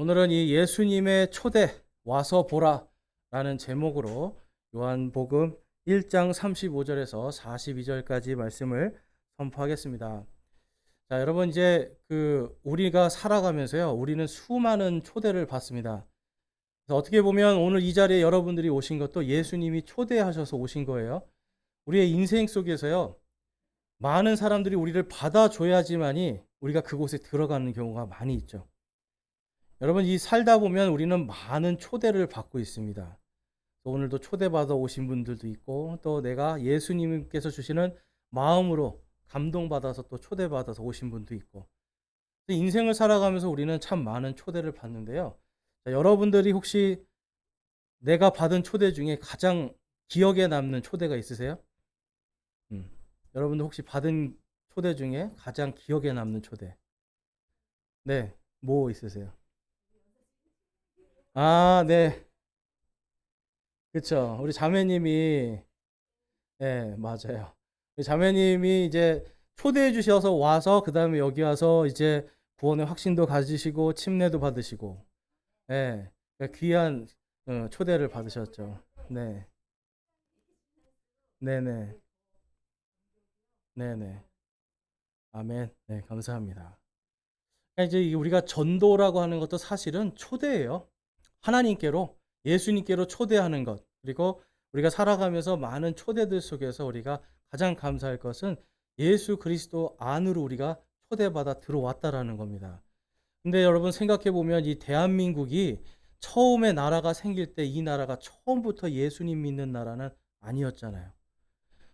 오늘은 이 예수님의 초대 와서 보라 라는 제목으로 요한복음 1장 35절에서 42절까지 말씀을 선포하겠습니다. 자, 여러분 이제 우리가 살아가면서요. 우리는 수많은 초대를 받습니다. 그래서 어떻게 보면 오늘 이 자리에 여러분들이 오신 것도 예수님이 초대하셔서 오신 거예요. 우리의 인생 속에서요. 많은 사람들이 우리를 받아줘야지만이 우리가 그곳에 들어가는 경우가 많이 있죠. 여러분 이 살다 보면 우리는 많은 초대를 받고 있습니다. 오늘도 초대받아 오신 분들도 있고 또 내가 예수님께서 주시는 마음으로 감동받아서 또 초대받아서 오신 분도 있고 인생을 살아가면서 우리는 참 많은 초대를 받는데요. 자, 여러분들이 혹시 내가 받은 초대 중에 가장 기억에 남는 초대가 있으세요? 여러분들 혹시 받은 초대 중에 가장 기억에 남는 초대? 네, 뭐 있으세요? 아, 네. 그쵸. 우리 자매님이, 네, 맞아요. 우리 자매님이 이제 초대해 주셔서 와서, 그 다음에 여기 와서 이제 구원의 확신도 가지시고, 침례도 받으시고, 네, 귀한 초대를 받으셨죠. 네, 네네, 네네. 아멘. 네, 감사합니다. 그러니까 이제 우리가 전도라고 하는 것도 사실은 초대예요. 하나님께로, 예수님께로 초대하는 것. 그리고 우리가 살아가면서 많은 초대들 속에서 우리가 가장 감사할 것은 예수 그리스도 안으로 우리가 초대받아 들어왔다라는 겁니다. 근데 여러분 생각해 보면 이 대한민국이 처음에 나라가 생길 때 이 나라가 처음부터 예수님 믿는 나라는 아니었잖아요.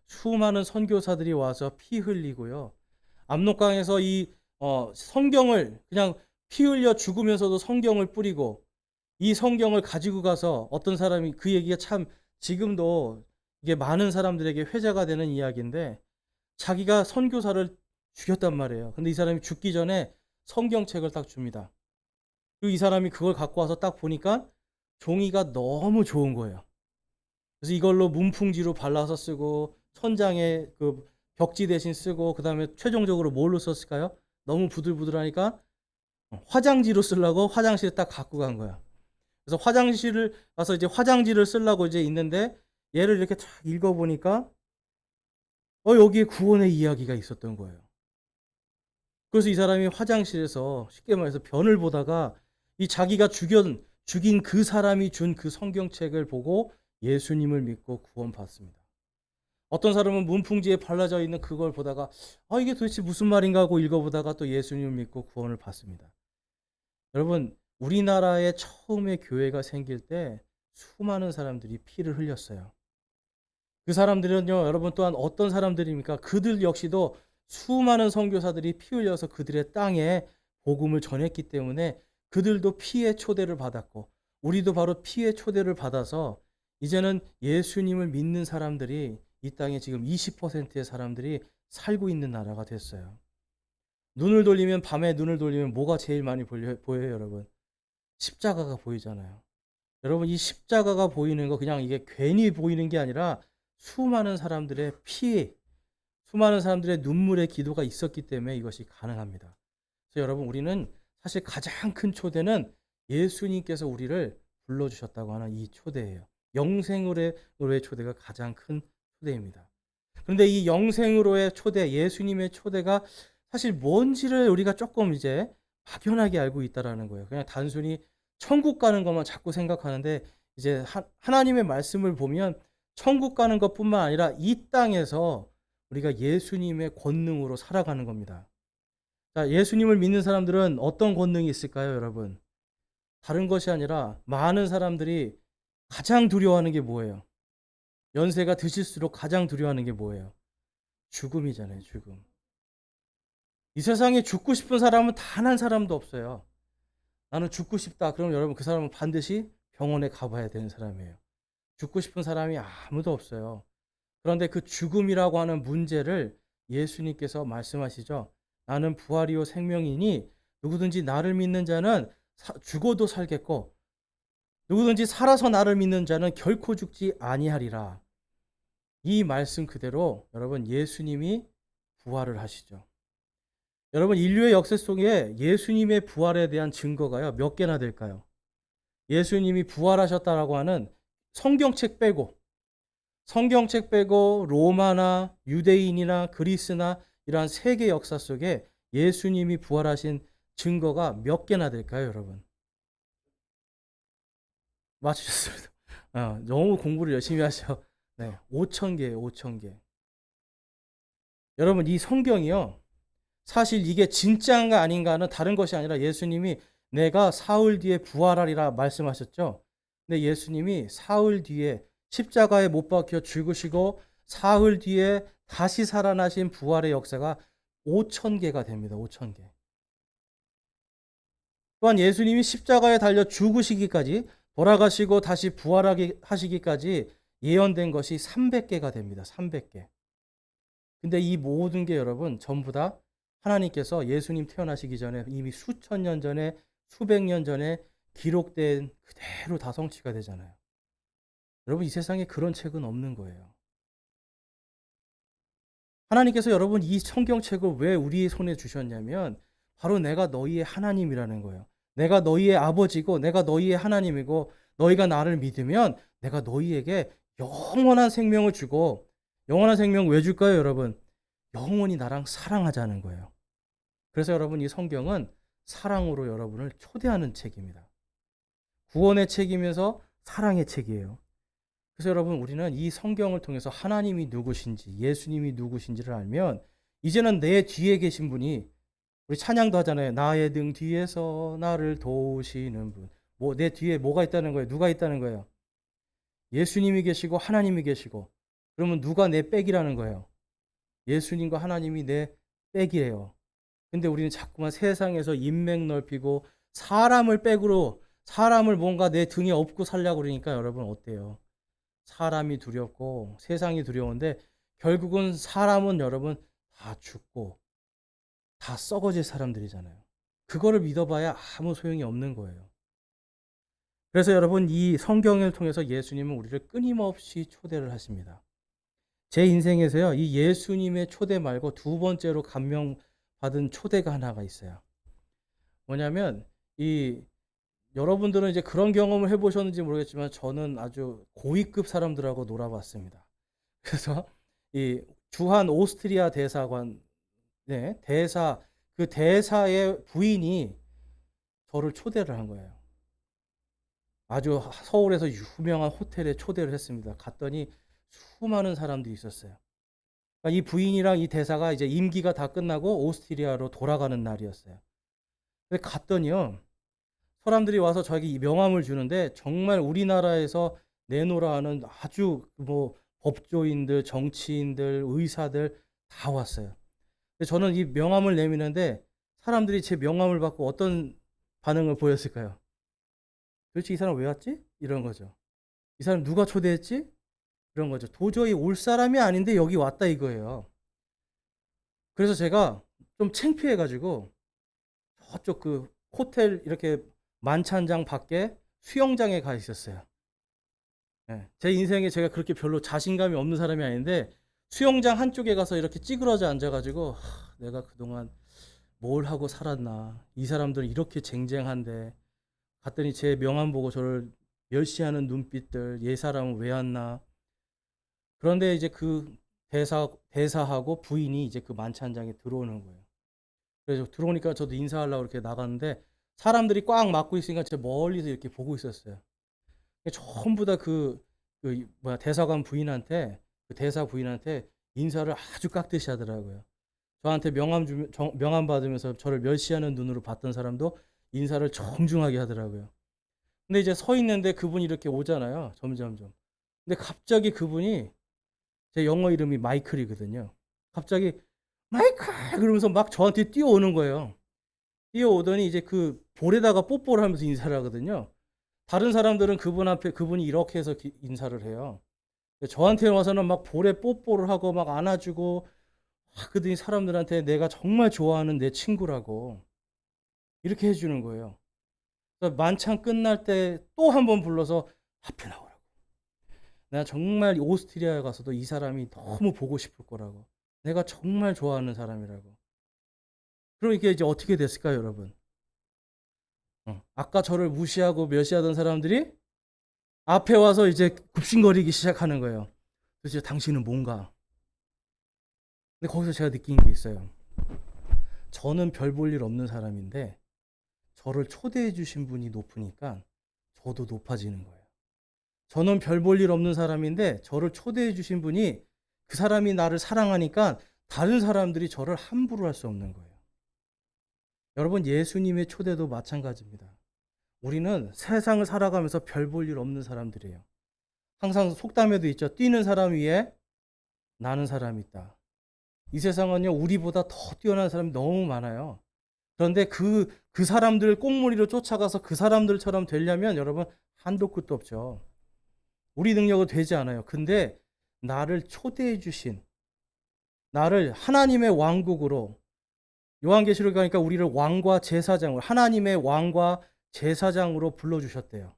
수많은 선교사들이 와서 피 흘리고요. 압록강에서 이 성경을 그냥 피 흘려 죽으면서도 성경을 뿌리고 이 성경을 가지고 가서 어떤 사람이 그 얘기가 참 지금도 이게 많은 사람들에게 회자가 되는 이야기인데 자기가 선교사를 죽였단 말이에요. 근데 이 사람이 죽기 전에 성경책을 딱 줍니다. 그리고 이 사람이 그걸 갖고 와서 딱 보니까 종이가 너무 좋은 거예요. 그래서 이걸로 문풍지로 발라서 쓰고 천장에 그 벽지 대신 쓰고 그다음에 최종적으로 뭘로 썼을까요? 너무 부들부들하니까 화장지로 쓰려고 화장실에 딱 갖고 간 거야. 그래서 화장실을 가서 이제 화장지를 쓰려고 이제 있는데 얘를 이렇게 쫙 읽어보니까 여기에 구원의 이야기가 있었던 거예요. 그래서 이 사람이 화장실에서 쉽게 말해서 변을 보다가 이 자기가 죽인 그 사람이 준 그 성경책을 보고 예수님을 믿고 구원받습니다. 어떤 사람은 문풍지에 발라져 있는 그걸 보다가 이게 도대체 무슨 말인가 하고 읽어보다가 또 예수님을 믿고 구원을 받습니다. 여러분 우리나라에 처음에 교회가 생길 때 수많은 사람들이 피를 흘렸어요. 그 사람들은요 여러분 또한 어떤 사람들입니까? 그들 역시도 수많은 선교사들이 피 흘려서 그들의 땅에 복음을 전했기 때문에 그들도 피의 초대를 받았고 우리도 바로 피의 초대를 받아서 이제는 예수님을 믿는 사람들이 이 땅에 지금 20%의 사람들이 살고 있는 나라가 됐어요. 밤에 눈을 돌리면 뭐가 제일 많이 보여요, 여러분? 십자가가 보이잖아요. 여러분, 이 십자가가 보이는 거 그냥 이게 괜히 보이는 게 아니라 수많은 사람들의 수많은 사람들의 눈물의 기도가 있었기 때문에 이것이 가능합니다. 그래서 여러분, 우리는 사실 가장 큰 초대는 예수님께서 우리를 불러주셨다고 하는 이 초대예요. 영생으로의 초대가 가장 큰 초대입니다. 그런데 이 영생으로의 초대, 예수님의 초대가 사실 뭔지를 우리가 조금 이제 막연하게 알고 있다라는 거예요. 그냥 단순히 천국 가는 것만 자꾸 생각하는데 이제 하나님의 말씀을 보면 천국 가는 것뿐만 아니라 이 땅에서 우리가 예수님의 권능으로 살아가는 겁니다. 자, 예수님을 믿는 사람들은 어떤 권능이 있을까요, 여러분? 다른 것이 아니라 많은 사람들이 가장 두려워하는 게 뭐예요? 연세가 드실수록 가장 두려워하는 게 뭐예요? 죽음이잖아요, 죽음. 이 세상에 죽고 싶은 사람은 단 한 사람도 없어요. 나는 죽고 싶다. 그럼 여러분 그 사람은 반드시 병원에 가봐야 되는 사람이에요. 죽고 싶은 사람이 아무도 없어요. 그런데 그 죽음이라고 하는 문제를 예수님께서 말씀하시죠. 나는 부활이요 생명이니 누구든지 나를 믿는 자는 죽어도 살겠고 누구든지 살아서 나를 믿는 자는 결코 죽지 아니하리라. 이 말씀 그대로 여러분 예수님이 부활을 하시죠. 여러분 인류의 역사 속에 예수님의 부활에 대한 증거가요. 몇 개나 될까요? 예수님이 부활하셨다라고 하는 성경책 빼고 성경책 빼고 로마나 유대인이나 그리스나 이러한 세계 역사 속에 예수님이 부활하신 증거가 몇 개나 될까요, 여러분? 맞추셨습니다. 너무 공부를 열심히 하셔. 네, 5천 개예요, 5천 개. 여러분 이 성경이요. 사실 이게 진짜인가 아닌가는 다른 것이 아니라 예수님이 내가 사흘 뒤에 부활하리라 말씀하셨죠. 근데 예수님이 사흘 뒤에 십자가에 못 박혀 죽으시고 사흘 뒤에 다시 살아나신 부활의 역사가 5천 개가 됩니다. 5천 개. 또한 예수님이 십자가에 달려 죽으시기까지 돌아가시고 다시 부활하기 하시기까지 예언된 것이 300개가 됩니다. 300개. 근데 이 모든 게 여러분 전부 다 하나님께서 예수님 태어나시기 전에 이미 수천 년 전에 수백 년 전에 기록된 그대로 다 성취가 되잖아요. 여러분 이 세상에 그런 책은 없는 거예요. 하나님께서 여러분 이 성경책을 왜 우리 손에 주셨냐면 바로 내가 너희의 하나님이라는 거예요. 내가 너희의 아버지고 내가 너희의 하나님이고 너희가 나를 믿으면 내가 너희에게 영원한 생명을 주고 영원한 생명 왜 줄까요, 여러분? 영원히 나랑 사랑하자는 거예요. 그래서 여러분 이 성경은 사랑으로 여러분을 초대하는 책입니다. 구원의 책이면서 사랑의 책이에요. 그래서 여러분 우리는 이 성경을 통해서 하나님이 누구신지 예수님이 누구신지를 알면 이제는 내 뒤에 계신 분이 우리 찬양도 하잖아요. 나의 등 뒤에서 나를 도우시는 분. 내 뒤에 뭐가 있다는 거예요? 누가 있다는 거예요? 예수님이 계시고 하나님이 계시고 그러면 누가 내 백이라는 거예요? 예수님과 하나님이 내 백이에요. 근데 우리는 자꾸만 세상에서 인맥 넓히고 사람을 백으로 사람을 뭔가 내 등에 업고 살려고 그러니까 여러분 어때요? 사람이 두렵고 세상이 두려운데 결국은 사람은 여러분 다 죽고 다 썩어질 사람들이잖아요. 그거를 믿어봐야 아무 소용이 없는 거예요. 그래서 여러분 이 성경을 통해서 예수님은 우리를 끊임없이 초대를 하십니다. 제 인생에서요 이 예수님의 초대 말고 두 번째로 감명받은 초대가 하나가 있어요. 뭐냐면 이 여러분들은 이제 그런 경험을 해보셨는지 모르겠지만 저는 아주 고위급 사람들하고 놀아봤습니다. 그래서 이 주한 오스트리아 대사관, 네, 그 대사의 부인이 저를 초대를 한 거예요. 아주 서울에서 유명한 호텔에 초대를 했습니다. 갔더니 수많은 사람들이 있었어요. 그러니까 이 부인이랑 이 대사가 이제 임기가 다 끝나고 오스트리아로 돌아가는 날이었어요. 근데 갔더니요. 사람들이 와서 자기 명함을 주는데 정말 우리나라에서 내노라 하는 아주 뭐 법조인들, 정치인들, 의사들 다 왔어요. 근데 저는 이 명함을 내미는데 사람들이 제 명함을 받고 어떤 반응을 보였을까요? 도대체 이 사람 왜 왔지? 이런 거죠. 이 사람 누가 초대했지? 이런 거죠. 도저히 올 사람이 아닌데 여기 왔다 이거예요. 그래서 제가 좀 창피해가지고 저쪽 그 호텔 이렇게 만찬장 밖에 수영장에 가 있었어요. 예, 제 인생에 제가 그렇게 별로 자신감이 없는 사람이 아닌데 수영장 한쪽에 가서 이렇게 찌그러져 앉아가지고 내가 그동안 뭘 하고 살았나 이 사람들은 이렇게 쟁쟁한데 갔더니 제 명함 보고 저를 멸시하는 눈빛들 얘 사람은 왜 왔나 그런데 이제 그 대사하고 부인이 이제 그 만찬장에 들어오는 거예요. 그래서 들어오니까 저도 인사하려고 이렇게 나갔는데 사람들이 꽉 막고 있으니까 제가 멀리서 이렇게 보고 있었어요. 전부 다 대사관 부인한테 그 대사 부인한테 인사를 아주 깍듯이 하더라고요. 저한테 명함 받으면서 저를 멸시하는 눈으로 봤던 사람도 인사를 정중하게 하더라고요. 근데 이제 서 있는데 그분이 이렇게 오잖아요. 점점점. 근데 갑자기 그분이 제 영어 이름이 마이클이거든요. 갑자기 마이클 그러면서 막 저한테 뛰어오는 거예요. 뛰어오더니 이제 그 볼에다가 뽀뽀를 하면서 인사를 하거든요. 다른 사람들은 그분 앞에 그분이 이렇게 해서 인사를 해요. 저한테 와서는 막 볼에 뽀뽀를 하고 막 안아주고 그러더니 사람들한테 내가 정말 좋아하는 내 친구라고 이렇게 해주는 거예요. 그래서 만찬 끝날 때 또 한 번 불러서 앞에 나오라고. 내가 정말 오스트리아에 가서도 이 사람이 너무 보고 싶을 거라고. 내가 정말 좋아하는 사람이라고. 그럼 이게 이제 어떻게 됐을까요, 여러분? 아까 저를 무시하고 멸시하던 사람들이 앞에 와서 이제 굽신거리기 시작하는 거예요. 도대체 당신은 뭔가? 근데 거기서 제가 느낀 게 있어요. 저는 별 볼 일 없는 사람인데 저를 초대해 주신 분이 높으니까 저도 높아지는 거예요. 저는 별 볼 일 없는 사람인데 저를 초대해 주신 분이, 그 사람이 나를 사랑하니까 다른 사람들이 저를 함부로 할 수 없는 거예요. 여러분, 예수님의 초대도 마찬가지입니다. 우리는 세상을 살아가면서 별 볼 일 없는 사람들이에요. 항상 속담에도 있죠. 뛰는 사람 위에 나는 사람이 있다. 이 세상은요, 우리보다 더 뛰어난 사람이 너무 많아요. 그런데 그 사람들을 꽁무니로 쫓아가서 그 사람들처럼 되려면 여러분, 한도 끝도 없죠. 우리 능력은 되지 않아요. 근데 나를 초대해 주신, 나를 하나님의 왕국으로, 요한계시록 가니까 우리를 왕과 제사장으로, 하나님의 왕과 제사장으로 불러주셨대요.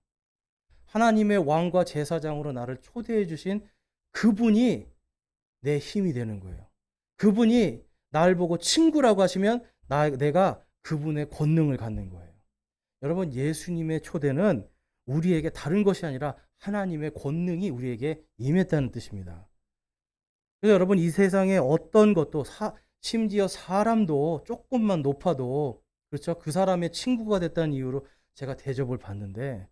하나님의 왕과 제사장으로 나를 초대해 주신 그분이 내 힘이 되는 거예요. 그분이 날 보고 친구라고 하시면 내가 그분의 권능을 갖는 거예요. 여러분, 예수님의 초대는 우리에게 다른 것이 아니라 하나님의 권능이 우리에게 임했다는 뜻입니다. 그래서 여러분, 이 세상에 어떤 것도 심지어 사람도 조금만 높아도, 그렇죠? 그 사람의 친구가 됐다는 이유로 제가 대접을 받는데,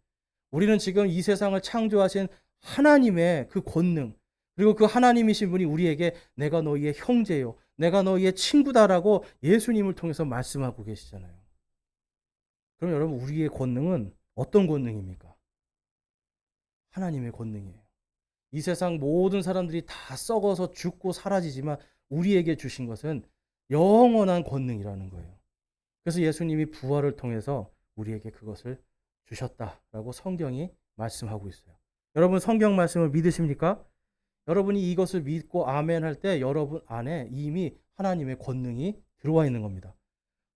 우리는 지금 이 세상을 창조하신 하나님의 그 권능, 그리고 그 하나님이신 분이 우리에게 내가 너희의 형제요, 내가 너희의 친구다라고 예수님을 통해서 말씀하고 계시잖아요. 그럼 여러분, 우리의 권능은 어떤 권능입니까? 하나님의 권능이에요. 이 세상 모든 사람들이 다 썩어서 죽고 사라지지만 우리에게 주신 것은 영원한 권능이라는 거예요. 그래서 예수님이 부활을 통해서 우리에게 그것을 주셨다라고 성경이 말씀하고 있어요. 여러분, 성경 말씀을 믿으십니까? 여러분이 이것을 믿고 아멘 할 때 여러분 안에 이미 하나님의 권능이 들어와 있는 겁니다.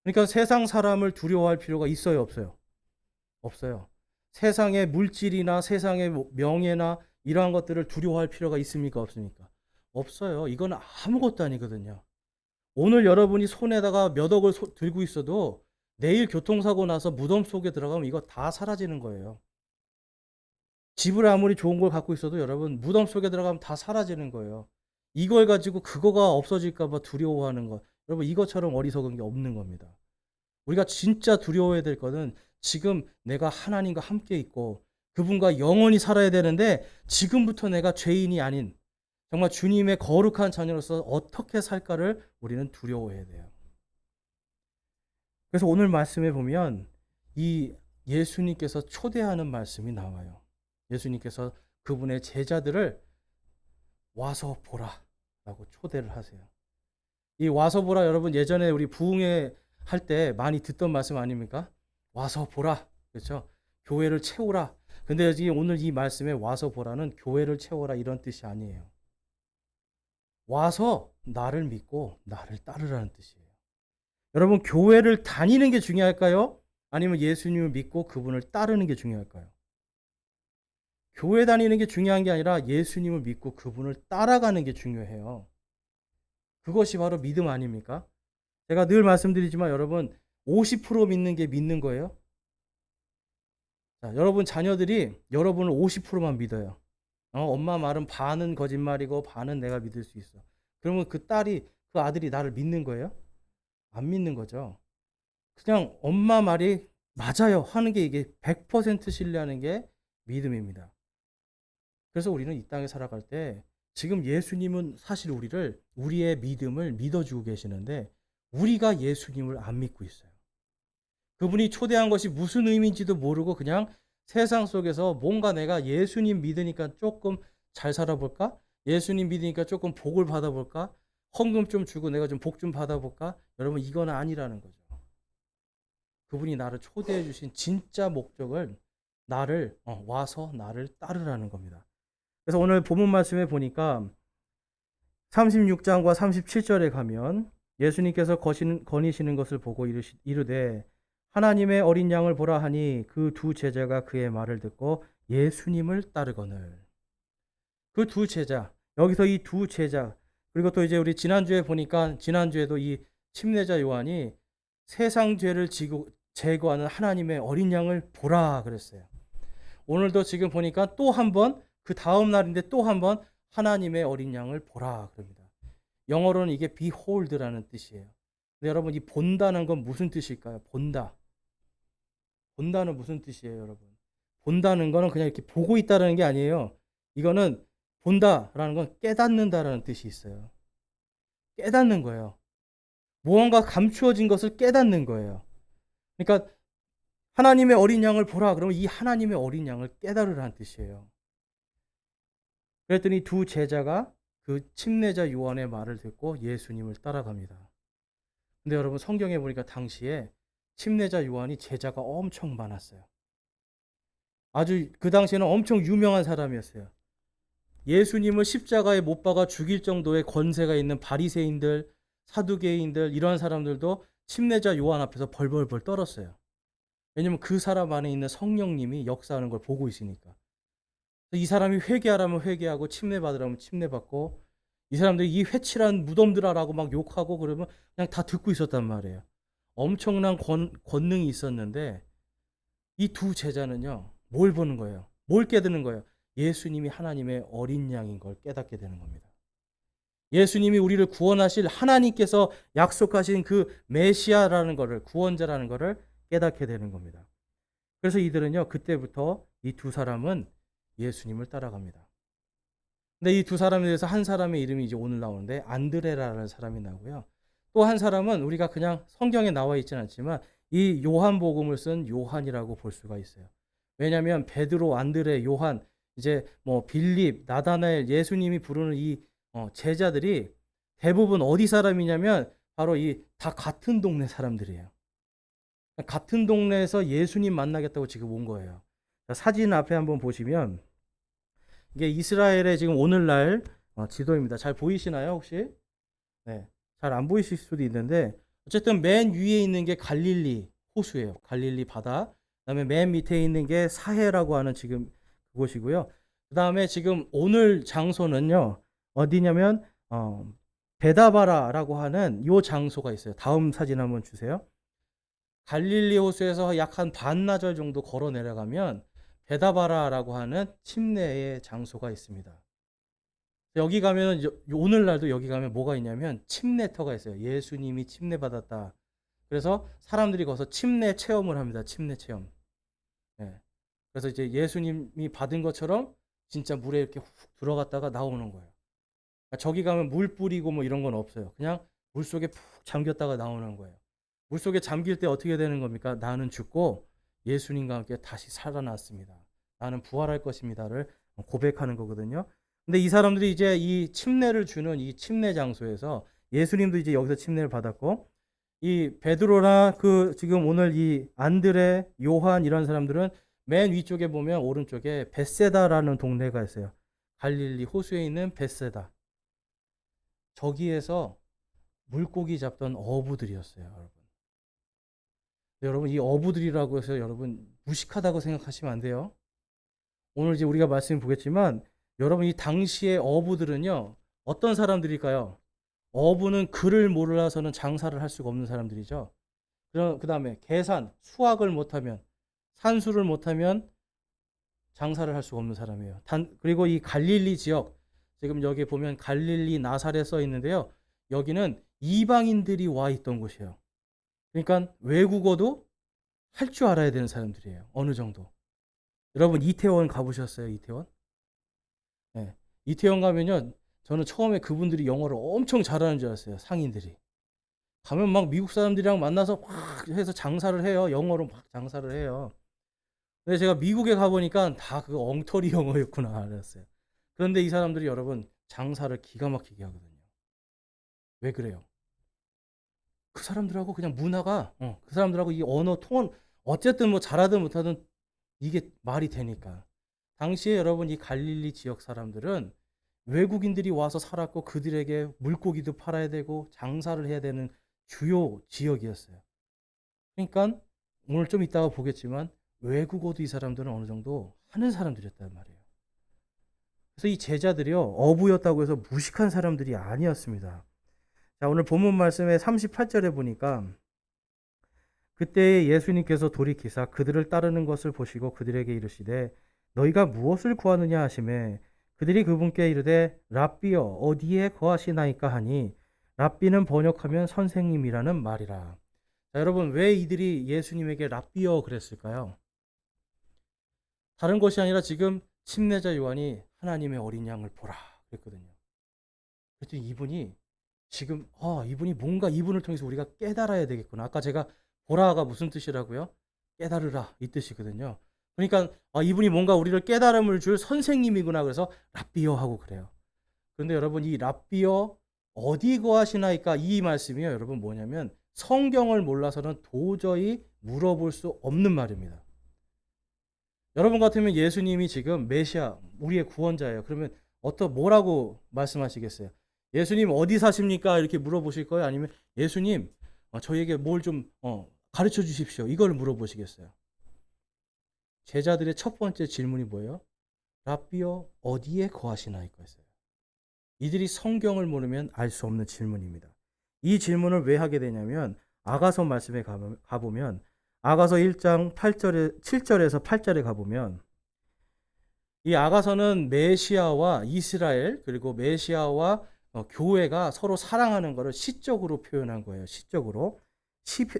그러니까 세상 사람을 두려워할 필요가 있어요, 없어요? 없어요. 세상의 물질이나 세상의 명예나 이러한 것들을 두려워할 필요가 있습니까, 없습니까? 없어요. 이건 아무것도 아니거든요. 오늘 여러분이 손에다가 몇 억을 들고 있어도 내일 교통사고 나서 무덤 속에 들어가면 이거 다 사라지는 거예요. 집을 아무리 좋은 걸 갖고 있어도 여러분, 무덤 속에 들어가면 다 사라지는 거예요. 이걸 가지고 그거가 없어질까 봐 두려워하는 것, 여러분, 이것처럼 어리석은 게 없는 겁니다. 우리가 진짜 두려워해야 될 거는 지금 내가 하나님과 함께 있고 그분과 영원히 살아야 되는데, 지금부터 내가 죄인이 아닌 정말 주님의 거룩한 자녀로서 어떻게 살까를 우리는 두려워해야 돼요. 그래서 오늘 말씀에 보면 이 예수님께서 초대하는 말씀이 나와요. 예수님께서 그분의 제자들을 와서 보라 라고 초대를 하세요. 이 와서 보라, 여러분, 예전에 우리 부흥회 할 때 많이 듣던 말씀 아닙니까? 와서 보라, 그렇죠? 교회를 채우라. 근데 오늘 이 말씀에 와서 보라는 교회를 채워라 이런 뜻이 아니에요. 와서 나를 믿고 나를 따르라는 뜻이에요. 여러분, 교회를 다니는 게 중요할까요? 아니면 예수님을 믿고 그분을 따르는 게 중요할까요? 교회 다니는 게 중요한 게 아니라 예수님을 믿고 그분을 따라가는 게 중요해요. 그것이 바로 믿음 아닙니까? 제가 늘 말씀드리지만 여러분, 50% 믿는 게 믿는 거예요. 자, 여러분 자녀들이 여러분을 50%만 믿어요. 엄마 말은 반은 거짓말이고 반은 내가 믿을 수 있어. 그러면 그 아들이 나를 믿는 거예요? 안 믿는 거죠. 그냥 엄마 말이 맞아요 하는 게, 이게 100% 신뢰하는 게 믿음입니다. 그래서 우리는 이 땅에 살아갈 때 지금 예수님은 사실 우리의 믿음을 믿어주고 계시는데 우리가 예수님을 안 믿고 있어요. 그분이 초대한 것이 무슨 의미인지도 모르고 그냥 세상 속에서 뭔가 내가 예수님 믿으니까 조금 잘 살아볼까? 예수님 믿으니까 조금 복을 받아볼까? 헌금 좀 주고 내가 좀 복 좀 받아볼까? 여러분, 이건 아니라는 거죠. 그분이 나를 초대해 주신 진짜 목적은 와서 나를 따르라는 겁니다. 그래서 오늘 본문 말씀에 보니까 36장과 37절에 가면 예수님께서 거니시는 것을 보고 이르되 하나님의 어린 양을 보라 하니 그 두 제자가 그의 말을 듣고 예수님을 따르거늘. 그 두 제자, 여기서 이 두 제자, 그리고 또 이제 우리 지난주에 보니까 지난주에도 이 침례자 요한이 세상 죄를 지고 제거하는 하나님의 어린 양을 보라 그랬어요. 오늘도 지금 보니까 또 한 번, 그 다음 날인데 또 한 번 하나님의 어린 양을 보라 그럽니다. 영어로는 이게 behold라는 뜻이에요. 근데 여러분, 이 본다는 건 무슨 뜻일까요? 본다. 본다는 무슨 뜻이에요, 여러분? 본다는 거는 그냥 이렇게 보고 있다는 게 아니에요. 이거는 본다라는 건 깨닫는다라는 뜻이 있어요. 깨닫는 거예요. 무언가 감추어진 것을 깨닫는 거예요. 그러니까 하나님의 어린 양을 보라 그러면 이 하나님의 어린 양을 깨달으라는 뜻이에요. 그랬더니 두 제자가 그 침례자 요한의 말을 듣고 예수님을 따라갑니다. 근데 여러분, 성경에 보니까 당시에 침례자 요한이 제자가 엄청 많았어요. 아주 그 당시에는 엄청 유명한 사람이었어요. 예수님을 십자가에 못 박아 죽일 정도의 권세가 있는 바리새인들, 사두개인들, 이러한 사람들도 침례자 요한 앞에서 벌벌벌 떨었어요. 왜냐면 그 사람 안에 있는 성령님이 역사하는 걸 보고 있으니까. 이 사람이 회개하라면 회개하고 침례 받으라면 침례 받고, 이 사람들이 이 회칠한 무덤들아라고 막 욕하고 그러면 그냥 다 듣고 있었단 말이에요. 엄청난 권능이 있었는데 이 두 제자는요, 뭘 보는 거예요? 뭘 깨닫는 거예요? 예수님이 하나님의 어린 양인 걸 깨닫게 되는 겁니다. 예수님이 우리를 구원하실 하나님께서 약속하신 그 메시아라는 것을, 구원자라는 것을 깨닫게 되는 겁니다. 그래서 이들은요, 그때부터 이 두 사람은 예수님을 따라갑니다. 근데 이 두 사람에 대해서 한 사람의 이름이 이제 오늘 나오는데 안드레라는 사람이 나오고요. 또 한 사람은 우리가 그냥 성경에 나와 있지는 않지만 이 요한복음을 쓴 요한이라고 볼 수가 있어요. 왜냐하면 베드로, 안드레, 요한, 이제 뭐 빌립, 나다나엘, 예수님이 부르는 이 제자들이 대부분 어디 사람이냐면 바로 이 다 같은 동네 사람들이에요. 같은 동네에서 예수님 만나겠다고 지금 온 거예요. 사진 앞에 한번 보시면 이게 이스라엘의 지금 오늘날 지도입니다. 잘 보이시나요, 혹시? 네, 잘 안 보이실 수도 있는데 어쨌든 맨 위에 있는 게 갈릴리 호수예요. 갈릴리 바다. 그다음에 맨 밑에 있는 게 사해라고 하는 지금 그곳이고요. 그다음에 지금 오늘 장소는요, 어디냐면 베다바라라고 하는 요 장소가 있어요. 다음 사진 한번 주세요. 갈릴리 호수에서 약 한 반나절 정도 걸어 내려가면 베다바라라고 하는 침례의 장소가 있습니다. 여기 가면, 오늘날도 여기 가면 뭐가 있냐면 침례터가 있어요. 예수님이 침례 받았다. 그래서 사람들이 거기서 침례 체험을 합니다. 침례 체험. 네. 그래서 이제 예수님이 받은 것처럼 진짜 물에 이렇게 훅 들어갔다가 나오는 거예요. 그러니까 저기 가면 물 뿌리고 뭐 이런 건 없어요. 그냥 물 속에 푹 잠겼다가 나오는 거예요. 물 속에 잠길 때 어떻게 되는 겁니까? 나는 죽고 예수님과 함께 다시 살아났습니다. 나는 부활할 것입니다를 고백하는 거거든요. 근데 이 사람들이 이제 이 침례를 주는 이 침례 장소에서 예수님도 이제 여기서 침례를 받았고, 이 베드로나 그 지금 오늘 이 안드레, 요한 이런 사람들은 맨 위쪽에 보면 오른쪽에 벳세다라는 동네가 있어요. 갈릴리 호수에 있는 벳세다. 저기에서 물고기 잡던 어부들이었어요, 여러분. 여러분, 이 어부들이라고 해서 여러분 무식하다고 생각하시면 안 돼요. 오늘 이제 우리가 말씀 보겠지만 여러분, 이 당시의 어부들은요, 어떤 사람들일까요? 어부는 글을 몰라서는 장사를 할 수가 없는 사람들이죠. 그 다음에 계산, 수학을 못하면, 산수를 못하면 장사를 할 수가 없는 사람이에요. 그리고 이 갈릴리 지역, 지금 여기 보면 갈릴리 나사렛 써 있는데요. 여기는 이방인들이 와 있던 곳이에요. 그러니까 외국어도 할 줄 알아야 되는 사람들이에요. 어느 정도. 여러분, 이태원 가보셨어요? 이태원? 네. 이태원 가면요, 저는 처음에 그분들이 영어를 엄청 잘하는 줄 알았어요. 상인들이. 가면 막 미국 사람들이랑 만나서 막 해서 장사를 해요. 영어로 막 장사를 해요. 근데 제가 미국에 가보니까 다 그 엉터리 영어였구나 알았어요. 그런데 이 사람들이 여러분 장사를 기가 막히게 하거든요. 왜 그래요? 그 사람들하고 그냥 문화가, 그 사람들하고 이 언어 통은 어쨌든 뭐 잘하든 못하든 이게 말이 되니까. 당시에 여러분 이 갈릴리 지역 사람들은 외국인들이 와서 살았고 그들에게 물고기도 팔아야 되고 장사를 해야 되는 주요 지역이었어요. 그러니까 오늘 좀 이따가 보겠지만 외국어도 이 사람들은 어느 정도 하는 사람들이었단 말이에요. 그래서 이 제자들이요, 어부였다고 해서 무식한 사람들이 아니었습니다. 자, 오늘 본문 말씀에 38절에 보니까 그때 예수님께서 돌이키사 그들을 따르는 것을 보시고 그들에게 이르시되 너희가 무엇을 구하느냐 하시매 그들이 그분께 이르되 랍비여 어디에 거하시나이까 하니 랍비는 번역하면 선생님이라는 말이라. 자, 여러분 왜 이들이 예수님에게 랍비여 그랬을까요? 다른 것이 아니라 지금 침례자 요한이 하나님의 어린 양을 보라 그랬거든요. 그랬더니 이분이 지금 이분이 뭔가 이분을 통해서 우리가 깨달아야 되겠구나. 아까 제가 보라가 무슨 뜻이라고요? 깨달으라 이 뜻이거든요. 그러니까 이분이 뭔가 우리를 깨달음을 줄 선생님이구나. 그래서 랍비여 하고 그래요. 그런데 여러분 이 랍비여 어디 거하시나이까 이 말씀이요. 여러분 뭐냐면 성경을 몰라서는 도저히 물어볼 수 없는 말입니다. 여러분 같으면 예수님이 지금 메시아 우리의 구원자예요. 그러면 뭐라고 말씀하시겠어요? 예수님 어디 사십니까? 이렇게 물어보실 거예요? 아니면 예수님 저희에게 뭘 좀 가르쳐 주십시오. 이걸 물어보시겠어요? 제자들의 첫 번째 질문이 뭐예요? 랍비여 어디에 거하시나이까 했어요. 이들이 성경을 모르면 알 수 없는 질문입니다. 이 질문을 왜 하게 되냐면 아가서 말씀에 가보면 아가서 1장 7절에서 8절에 가보면 이 아가서는 메시아와 이스라엘 그리고 메시아와 교회가 서로 사랑하는 것을 시적으로 표현한 거예요. 시적으로.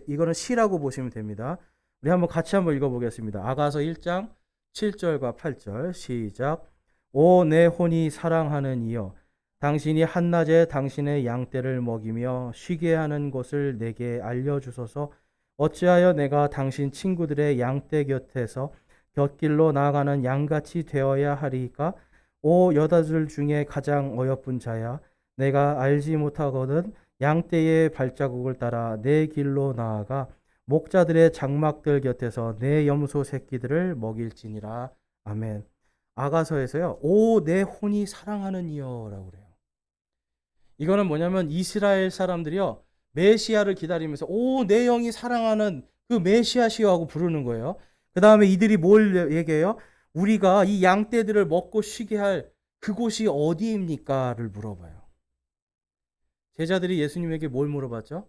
이거는 시라고 보시면 됩니다. 우리 같이 한번 읽어보겠습니다. 아가서 1장 7절과 8절 시작. 오 내 혼이 사랑하는 이여 당신이 한낮에 당신의 양떼를 먹이며 쉬게 하는 곳을 내게 알려주소서. 어찌하여 내가 당신 친구들의 양떼 곁에서 곁길로 나아가는 양같이 되어야 하리까? 오 여자들 중에 가장 어여쁜 자야 내가 알지 못하거든 양떼의 발자국을 따라 내 길로 나아가 목자들의 장막들 곁에서 내 염소 새끼들을 먹일지니라. 아멘. 아가서에서요. 오 내 혼이 사랑하는 이여라고 그래요. 이거는 뭐냐면 이스라엘 사람들이요. 메시아를 기다리면서 오 내 영이 사랑하는 그 메시아시여 하고 부르는 거예요. 그 다음에 이들이 뭘 얘기해요? 우리가 이 양떼들을 먹고 쉬게 할 그곳이 어디입니까?를 물어봐요. 제자들이 예수님에게 뭘 물어봤죠?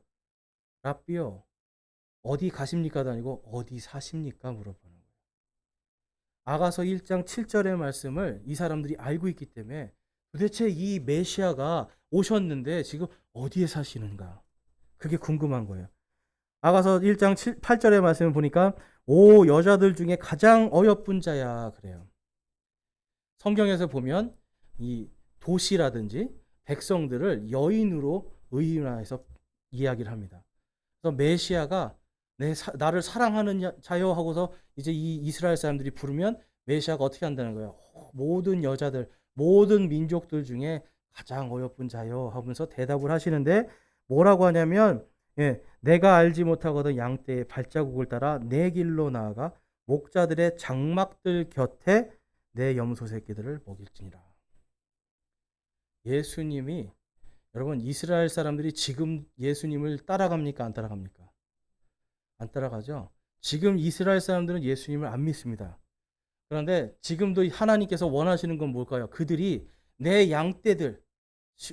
랍비요 어디 가십니까도 아니고 어디 사십니까? 물어보는 거예요. 아가서 1장 7절의 말씀을 이 사람들이 알고 있기 때문에 도대체 이 메시아가 오셨는데 지금 어디에 사시는가? 그게 궁금한 거예요. 아가서 1장 8절의 말씀을 보니까 오 여자들 중에 가장 어여쁜 자야 그래요. 성경에서 보면 이 도시라든지 백성들을 여인으로 의인화해서 이야기를 합니다. 그래서 메시아가 나를 사랑하는 자여 하고서 이제 이 이스라엘 사람들이 부르면 메시아가 어떻게 한다는 거예요? 모든 여자들, 모든 민족들 중에 가장 어여쁜 자여 하면서 대답을 하시는데 뭐라고 하냐면 내가 알지 못하거든 양떼의 발자국을 따라 내 길로 나아가 목자들의 장막들 곁에 내 염소 새끼들을 먹일지니라. 예수님이 여러분 이스라엘 사람들이 지금 예수님을 따라갑니까? 안 따라갑니까? 안 따라가죠. 지금 이스라엘 사람들은 예수님을 안 믿습니다. 그런데 지금도 하나님께서 원하시는 건 뭘까요? 그들이 내 양떼들,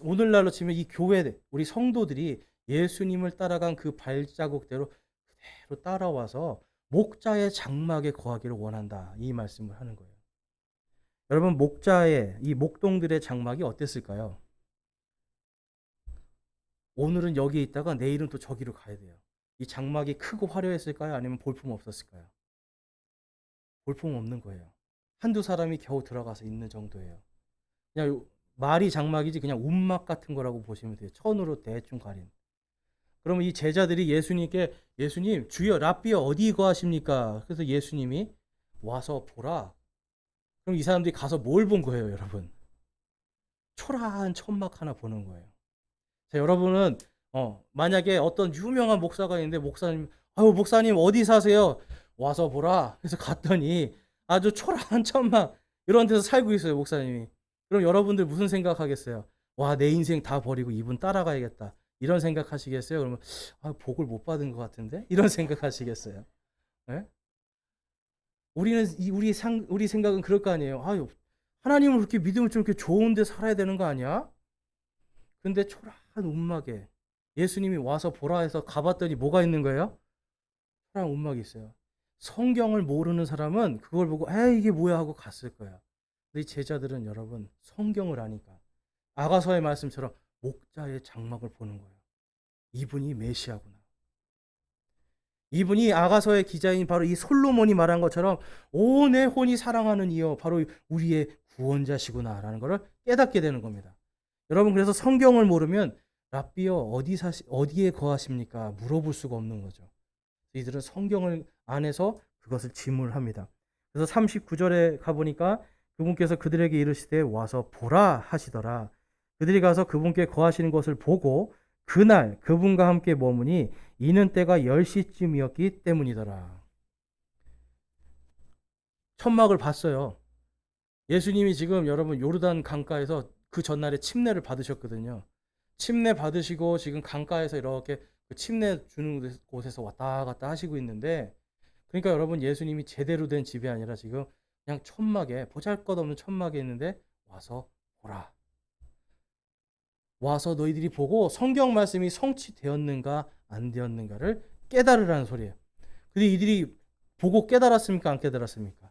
오늘날로 치면 이 교회, 우리 성도들이 예수님을 따라간 그 발자국대로 그대로 따라와서 목자의 장막에 거하기를 원한다. 이 말씀을 하는 거예요. 여러분 목자의 이 목동들의 장막이 어땠을까요? 오늘은 여기에 있다가 내일은 또 저기로 가야 돼요. 이 장막이 크고 화려했을까요? 아니면 볼품 없었을까요? 볼품 없는 거예요. 한두 사람이 겨우 들어가서 있는 정도예요. 그냥 말이 장막이지 그냥 움막 같은 거라고 보시면 돼요. 천으로 대충 가린. 그러면 이 제자들이 예수님께 예수님 주여 랍비여 어디 거하십니까? 그래서 예수님이 와서 보라. 그럼 이 사람들이 가서 뭘 본 거예요, 여러분? 초라한 천막 하나 보는 거예요. 자, 여러분은 만약에 어떤 유명한 목사가 있는데 목사님 어디 사세요? 와서 보라. 그래서 갔더니 아주 초라한 천막 이런 데서 살고 있어요, 목사님이. 그럼 여러분들 무슨 생각하겠어요? 와, 내 인생 다 버리고 이분 따라가야겠다. 이런 생각하시겠어요? 그러면 복을 못 받은 것 같은데? 이런 생각하시겠어요? 네? 우리 생각은 그럴 거 아니에요. 하나님을 그렇게 믿으면 좀 이렇게 좋은데 살아야 되는 거 아니야? 근데 초라한 움막에 예수님이 와서 보라 해서 가봤더니 뭐가 있는 거예요? 파란 움막이 있어요. 성경을 모르는 사람은 그걸 보고 에이 이게 뭐야 하고 갔을 거야. 근데 이 제자들은 여러분 성경을 아니까 아가서의 말씀처럼 목자의 장막을 보는 거예요. 이분이 메시아구나. 이분이 아가서의 기자인 바로 이 솔로몬이 말한 것처럼 오 내 혼이 사랑하는 이여 바로 우리의 구원자시구나라는 것을 깨닫게 되는 겁니다. 여러분 그래서 성경을 모르면 랍비여 어디에 거하십니까? 물어볼 수가 없는 거죠. 이들은 성경을 안에서 그것을 질문합니다. 그래서 39절에 가보니까 그분께서 그들에게 이르시되 와서 보라 하시더라. 그들이 가서 그분께 거하시는 것을 보고 그날 그분과 함께 머무니 이는 때가 10시쯤이었기 때문이더라. 천막을 봤어요. 예수님이 지금 여러분 요르단 강가에서 그 전날에 침례를 받으셨거든요. 침례 받으시고 지금 강가에서 이렇게 그 침례 주는 곳에서 왔다 갔다 하시고 있는데, 그러니까 여러분 예수님이 제대로 된 집이 아니라 지금 그냥 천막에, 보잘것없는 천막에 있는데 와서 보라. 와서 너희들이 보고 성경 말씀이 성취되었는가 안 되었는가를 깨달으라는 소리예요. 근데 이들이 보고 깨달았습니까? 안 깨달았습니까?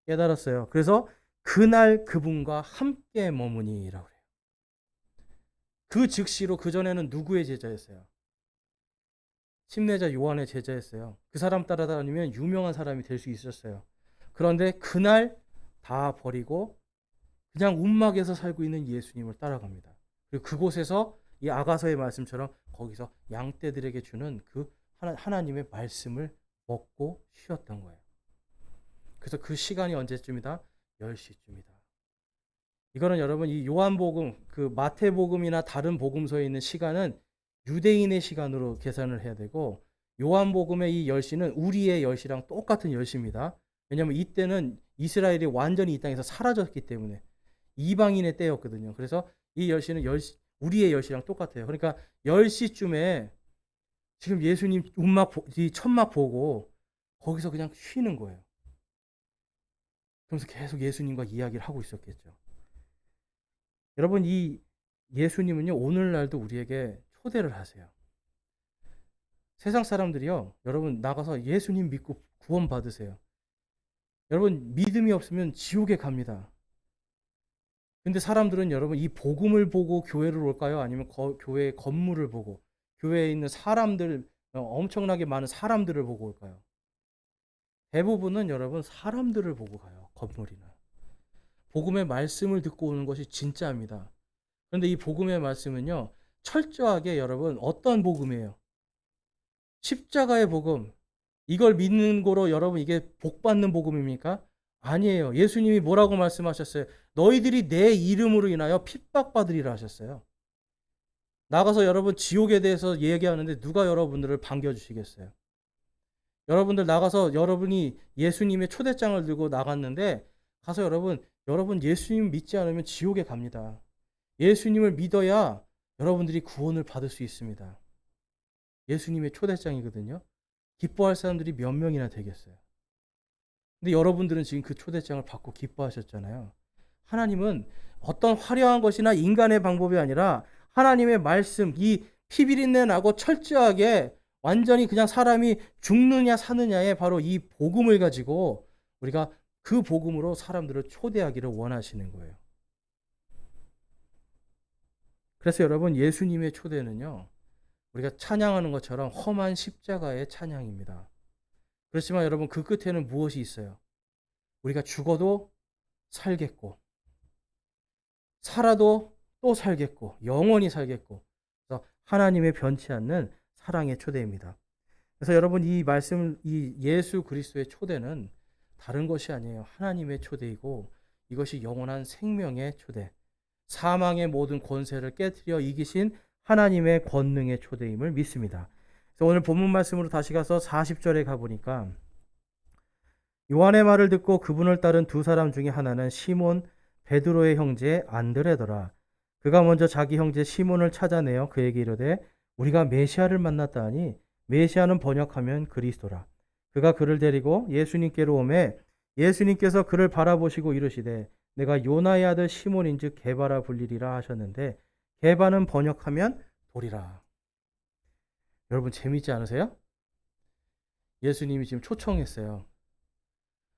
깨달았어요. 그래서 그날 그분과 함께 머무니라고 그래요. 그 즉시로 그전에는 누구의 제자였어요? 침례자 요한의 제자였어요. 그 사람 따라다니면 유명한 사람이 될 수 있었어요. 그런데 그날 다 버리고 그냥 움막에서 살고 있는 예수님을 따라갑니다. 그리고 그곳에서 이 아가서의 말씀처럼 거기서 양떼들에게 주는 그 하나님의 말씀을 먹고 쉬었던 거예요. 그래서 그 시간이 언제쯤이다? 10시쯤이다. 이거는 여러분 이 요한복음, 그 마태복음이나 다른 복음서에 있는 시간은 유대인의 시간으로 계산을 해야 되고, 요한복음의 이 10시는 우리의 10시랑 똑같은 10시입니다. 왜냐하면 이때는 이스라엘이 완전히 이 땅에서 사라졌기 때문에 이방인의 때였거든요. 그래서 이 10시는 우리의 10시랑 똑같아요. 그러니까 10시쯤에 지금 예수님 이 천막 보고 거기서 그냥 쉬는 거예요. 그러면서 계속 예수님과 이야기를 하고 있었겠죠. 여러분 이 예수님은요 오늘날도 우리에게 초대를 하세요. 세상 사람들이요 여러분 나가서 예수님 믿고 구원 받으세요. 여러분 믿음이 없으면 지옥에 갑니다. 근데 사람들은 여러분 이 복음을 보고 교회를 올까요? 아니면 교회의 건물을 보고 교회에 있는 사람들, 엄청나게 많은 사람들을 보고 올까요? 대부분은 여러분 사람들을 보고 가요. 건물이나. 복음의 말씀을 듣고 오는 것이 진짜입니다. 그런데 이 복음의 말씀은요 철저하게 여러분 어떤 복음이에요? 십자가의 복음. 이걸 믿는 거로 여러분 이게 복받는 복음입니까? 아니에요. 예수님이 뭐라고 말씀하셨어요? 너희들이 내 이름으로 인하여 핍박받으리라 하셨어요. 나가서 여러분 지옥에 대해서 얘기하는데 누가 여러분들을 반겨주시겠어요? 여러분들 나가서 여러분이 예수님의 초대장을 들고 나갔는데 가서 여러분 예수님 믿지 않으면 지옥에 갑니다. 예수님을 믿어야 여러분들이 구원을 받을 수 있습니다. 예수님의 초대장이거든요. 기뻐할 사람들이 몇 명이나 되겠어요. 근데 여러분들은 지금 그 초대장을 받고 기뻐하셨잖아요. 하나님은 어떤 화려한 것이나 인간의 방법이 아니라 하나님의 말씀, 이 피비린내 나고 철저하게 완전히 그냥 사람이 죽느냐 사느냐에 바로 이 복음을 가지고 우리가 그 복음으로 사람들을 초대하기를 원하시는 거예요. 그래서 여러분 예수님의 초대는요 우리가 찬양하는 것처럼 험한 십자가의 찬양입니다. 그렇지만 여러분 그 끝에는 무엇이 있어요? 우리가 죽어도 살겠고 살아도 또 살겠고 영원히 살겠고, 그래서 하나님의 변치 않는 사랑의 초대입니다. 그래서 여러분 이 말씀, 이 예수 그리스도의 초대는 다른 것이 아니에요. 하나님의 초대이고 이것이 영원한 생명의 초대, 사망의 모든 권세를 깨뜨려 이기신 하나님의 권능의 초대임을 믿습니다. 그래서 오늘 본문 말씀으로 다시 가서 40절에 가보니까 요한의 말을 듣고 그분을 따른 두 사람 중에 하나는 시몬 베드로의 형제 안드레더라. 그가 먼저 자기 형제 시몬을 찾아내어 그에게 이르되 우리가 메시아를 만났다 하니, 메시아는 번역하면 그리스도라. 그가 그를 데리고 예수님께로 오매 예수님께서 그를 바라보시고 이르시되 내가 요나의 아들 시몬인즉 게바라 불리리라 하셨는데, 게바는 번역하면 돌이라. 여러분 재미있지 않으세요? 예수님이 지금 초청했어요.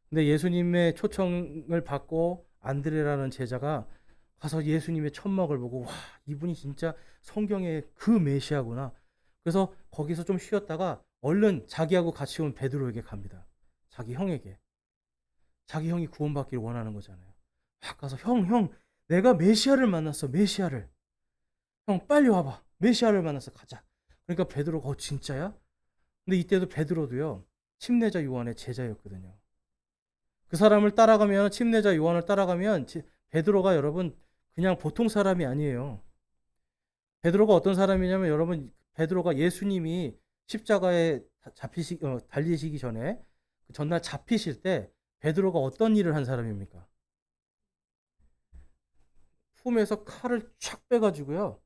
근데 예수님의 초청을 받고 안드레라는 제자가 가서 예수님의 천막을 보고 와, 이분이 진짜 성경의 그 메시아구나. 그래서 거기서 좀 쉬었다가 얼른 자기하고 같이 온 베드로에게 갑니다. 자기 형에게. 자기 형이 구원받기를 원하는 거잖아요. 막 가서 형, 내가 메시아를 만났어. 메시아를. 형 빨리 와봐. 메시아를 만났어. 가자. 그러니까 베드로가 진짜야? 근데 이때도 베드로도요. 침례자 요한의 제자였거든요. 그 사람을 따라가면 침례자 요한을 따라가면 베드로가 여러분 그냥 보통 사람이 아니에요. 베드로가 어떤 사람이냐면 여러분 베드로가 예수님이 십자가에 달리시기 전에 전날 잡히실 때 베드로가 어떤 일을 한 사람입니까? 품에서 칼을 촥 빼가지고요.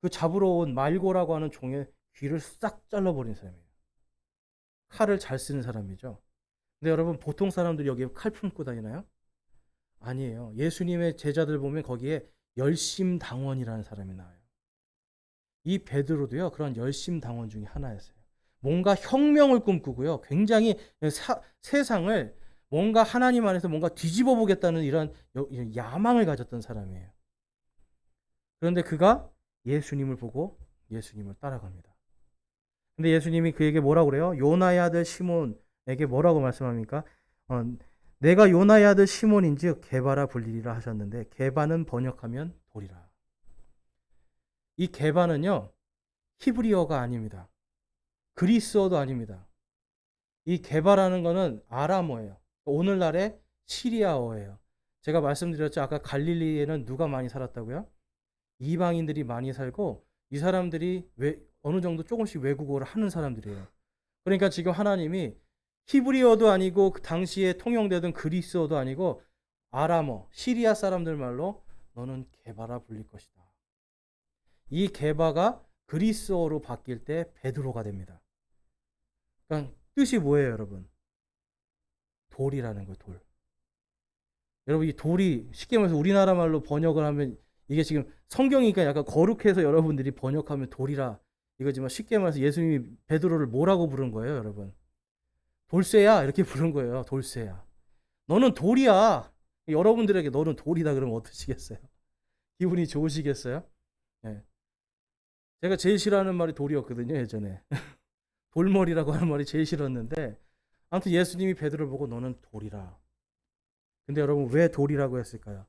그 잡으러 온 말고라고 하는 종의 귀를 싹 잘라버린 사람이에요. 칼을 잘 쓰는 사람이죠. 근데 여러분 보통 사람들이 여기에 칼 품고 다니나요? 아니에요. 예수님의 제자들 보면 거기에 열심당원이라는 사람이 나와요. 이 베드로도요. 그런 열심당원 중에 하나였어요. 뭔가 혁명을 꿈꾸고요. 굉장히 세상을 뭔가 하나님 안에서 뭔가 뒤집어 보겠다는 이런 야망을 가졌던 사람이에요. 그런데 그가 예수님을 보고 예수님을 따라갑니다. 근데 예수님이 그에게 뭐라고 그래요? 요나의 아들 시몬에게 뭐라고 말씀합니까? 내가 요나의 아들 시몬인즉 게바라 불리리라 하셨는데 게바는 번역하면 돌이라. 이 게바는요. 히브리어가 아닙니다. 그리스어도 아닙니다. 이 게바라는 거는 아람어예요. 오늘날의 시리아어예요. 제가 말씀드렸죠. 아까 갈릴리에는 누가 많이 살았다고요? 이방인들이 많이 살고 이 사람들이 어느 정도 조금씩 외국어를 하는 사람들이에요. 그러니까 지금 하나님이 히브리어도 아니고 그 당시에 통용되던 그리스어도 아니고 아람어, 시리아 사람들 말로 너는 게바라 불릴 것이다. 이 게바가 그리스어로 바뀔 때 베드로가 됩니다. 그러니까 뜻이 뭐예요, 여러분? 돌이라는 거예요, 돌. 여러분, 이 돌이 쉽게 말해서 우리나라 말로 번역을 하면 이게 지금 성경이니까 약간 거룩해서 여러분들이 번역하면 돌이라 이거지만 쉽게 말해서 예수님이 베드로를 뭐라고 부른 거예요, 여러분? 돌쇠야 이렇게 부른 거예요. 돌쇠야. 너는 돌이야. 여러분들에게 너는 돌이다 그러면 어떠시겠어요? 기분이 좋으시겠어요? 네. 제가 제일 싫어하는 말이 돌이었거든요, 예전에. 돌머리라고 하는 말이 제일 싫었는데 아무튼 예수님이 베드로를 보고 너는 돌이라. 근데 여러분 왜 돌이라고 했을까요?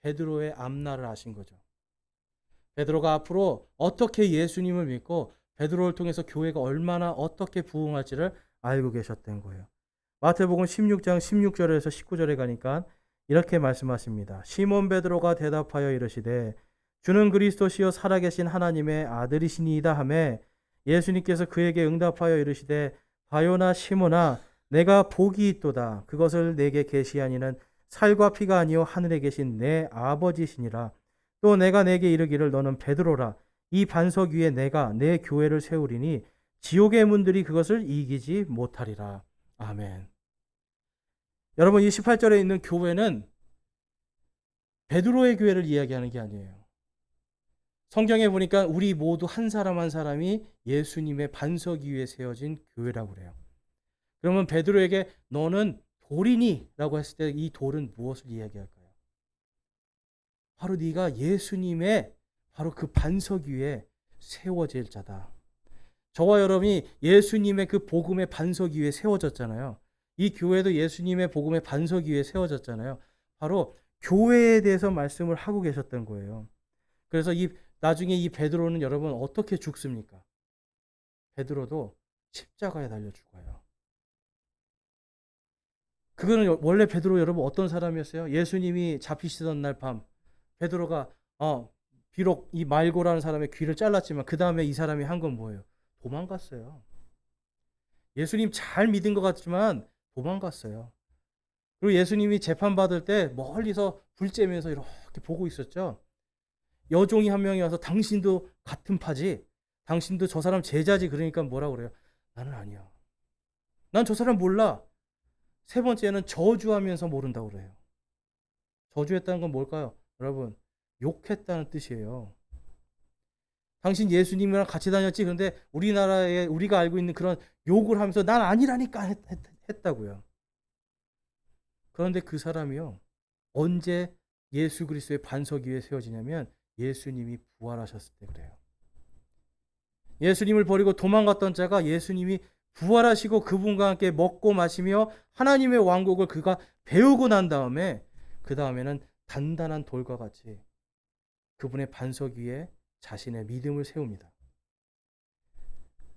베드로의 앞날을 아신 거죠. 베드로가 앞으로 어떻게 예수님을 믿고 베드로를 통해서 교회가 얼마나 어떻게 부흥할지를 알고 계셨던 거예요. 마태복음 16장 16절에서 19절에 가니까 이렇게 말씀하십니다. 시몬 베드로가 대답하여 이르시되 주는 그리스도시요 살아계신 하나님의 아들이시니이다 하매 예수님께서 그에게 응답하여 이르시되 바요나 시몬아 내가 복이 있도다. 그것을 내게 계시하니는 살과 피가 아니요 하늘에 계신 내 아버지시니라. 또 내가 내게 이르기를 너는 베드로라. 이 반석 위에 내가 내 교회를 세우리니 지옥의 문들이 그것을 이기지 못하리라. 아멘. 여러분 이 18절에 있는 교회는 베드로의 교회를 이야기하는 게 아니에요. 성경에 보니까 우리 모두 한 사람 한 사람이 예수님의 반석 위에 세워진 교회라고 그래요. 그러면 베드로에게 너는 돌이니? 라고 했을 때 이 돌은 무엇을 이야기할까요? 바로 네가 예수님의 바로 그 반석 위에 세워질 자다. 저와 여러분이 예수님의 그 복음의 반석 위에 세워졌잖아요. 이 교회도 예수님의 복음의 반석 위에 세워졌잖아요. 바로 교회에 대해서 말씀을 하고 계셨던 거예요. 그래서 나중에 이 베드로는 여러분 어떻게 죽습니까? 베드로도 십자가에 달려 죽어요. 그거는 원래 베드로 여러분 어떤 사람이었어요? 예수님이 잡히시던 날 밤 베드로가 비록 이 말고라는 사람의 귀를 잘랐지만 그 다음에 이 사람이 한 건 뭐예요? 도망갔어요. 예수님 잘 믿은 것 같지만 도망갔어요. 그리고 예수님이 재판받을 때 멀리서 불 쬐면서 이렇게 보고 있었죠. 여종이 한 명이 와서 당신도 같은 파지? 당신도 저 사람 제자지? 그러니까 뭐라고 그래요? 나는 아니야. 난 저 사람 몰라. 세 번째는 저주하면서 모른다고 그래요. 저주했다는 건 뭘까요? 여러분, 욕했다는 뜻이에요. 당신 예수님이랑 같이 다녔지. 그런데 우리나라에 우리가 알고 있는 그런 욕을 하면서 난 아니라니까 했다고요. 그런데 그 사람이요. 언제 예수 그리스도의 반석 위에 세워지냐면 예수님이 부활하셨을 때 그래요. 예수님을 버리고 도망갔던 자가 예수님이 부활하시고 그분과 함께 먹고 마시며 하나님의 왕국을 그가 배우고 난 다음에 그 다음에는 단단한 돌과 같이 그분의 반석 위에 자신의 믿음을 세웁니다.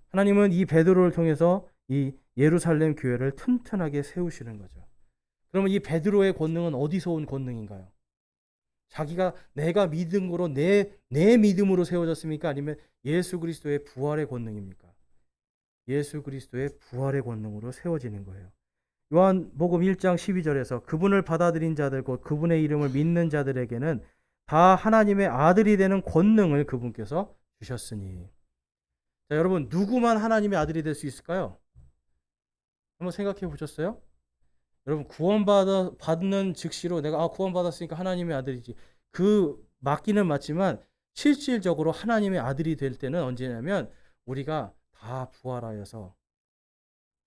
하나님은 이 베드로를 통해서 이 예루살렘 교회를 튼튼하게 세우시는 거죠. 그러면 이 베드로의 권능은 어디서 온 권능인가요? 자기가 내가 믿음으로 내 믿음으로 세워졌습니까? 아니면 예수 그리스도의 부활의 권능입니까? 예수 그리스도의 부활의 권능으로 세워지는 거예요. 요한복음 1장 12절에서 그분을 받아들인 자들 곧 그분의 이름을 믿는 자들에게는 다 하나님의 아들이 되는 권능을 그분께서 주셨으니. 자, 여러분 누구만 하나님의 아들이 될 수 있을까요? 한번 생각해 보셨어요? 여러분 구원받는 즉시로 내가 구원받았으니까 하나님의 아들이지. 그 맞기는 맞지만 실질적으로 하나님의 아들이 될 때는 언제냐면 우리가 다 부활하여서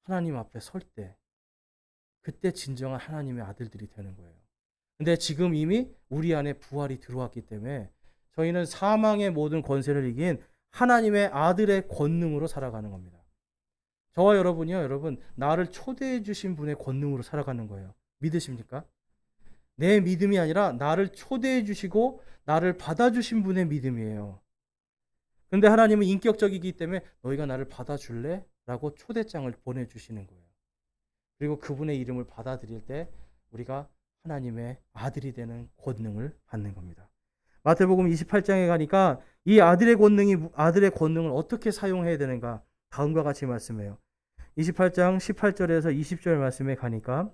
하나님 앞에 설 때 그때 진정한 하나님의 아들들이 되는 거예요. 근데 지금 이미 우리 안에 부활이 들어왔기 때문에 저희는 사망의 모든 권세를 이긴 하나님의 아들의 권능으로 살아가는 겁니다. 저와 여러분이요, 여러분, 나를 초대해 주신 분의 권능으로 살아가는 거예요. 믿으십니까? 내 믿음이 아니라 나를 초대해 주시고 나를 받아주신 분의 믿음이에요. 그런데 하나님은 인격적이기 때문에 너희가 나를 받아줄래? 라고 초대장을 보내주시는 거예요. 그리고 그분의 이름을 받아들일 때 우리가 하나님의 아들이 되는 권능을 받는 겁니다. 마태복음 28장에 가니까 이 아들의 권능을 어떻게 사용해야 되는가? 다음과 같이 말씀해요. 28장 18절에서 20절 말씀에 가니까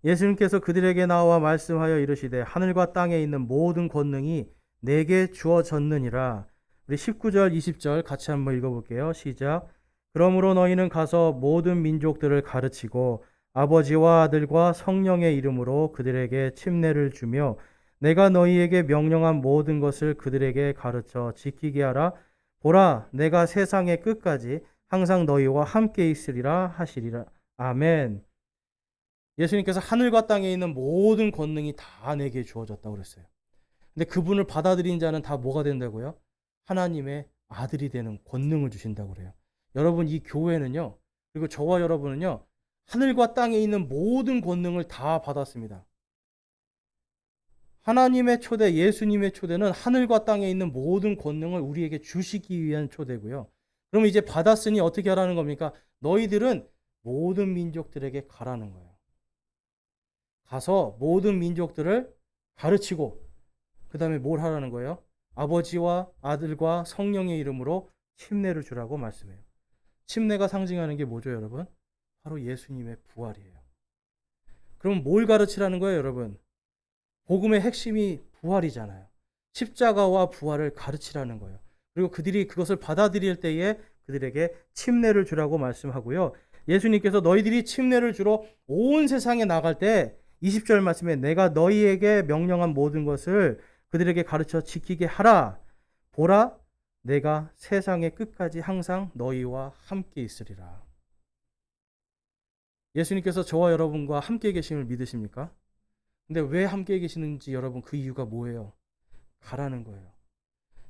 예수님께서 그들에게 나와 말씀하여 이르시되 하늘과 땅에 있는 모든 권능이 내게 주어졌느니라. 우리 19절 20절 같이 한번 읽어볼게요. 시작. 그러므로 너희는 가서 모든 민족들을 가르치고 아버지와 아들과 성령의 이름으로 그들에게 침례를 주며 내가 너희에게 명령한 모든 것을 그들에게 가르쳐 지키게 하라. 보라, 내가 세상의 끝까지 항상 너희와 함께 있으리라 하시리라. 아멘. 예수님께서 하늘과 땅에 있는 모든 권능이 다 내게 주어졌다고 그랬어요. 근데 그분을 받아들인 자는 다 뭐가 된다고요? 하나님의 아들이 되는 권능을 주신다고 그래요. 여러분, 이 교회는요, 그리고 저와 여러분은요, 하늘과 땅에 있는 모든 권능을 다 받았습니다. 하나님의 초대, 예수님의 초대는 하늘과 땅에 있는 모든 권능을 우리에게 주시기 위한 초대고요. 그럼 이제 받았으니 어떻게 하라는 겁니까? 너희들은 모든 민족들에게 가라는 거예요. 가서 모든 민족들을 가르치고 그 다음에 뭘 하라는 거예요? 아버지와 아들과 성령의 이름으로 침례를 주라고 말씀해요. 침례가 상징하는 게 뭐죠, 여러분? 바로 예수님의 부활이에요. 그럼 뭘 가르치라는 거예요, 여러분? 복음의 핵심이 부활이잖아요. 십자가와 부활을 가르치라는 거예요. 그리고 그들이 그것을 받아들일 때에 그들에게 침례를 주라고 말씀하고요. 예수님께서 너희들이 침례를 주러 온 세상에 나갈 때 20절 말씀에 내가 너희에게 명령한 모든 것을 그들에게 가르쳐 지키게 하라. 보라, 내가 세상의 끝까지 항상 너희와 함께 있으리라. 예수님께서 저와 여러분과 함께 계심을 믿으십니까? 근데 왜 함께 계시는지 여러분 그 이유가 뭐예요? 가라는 거예요.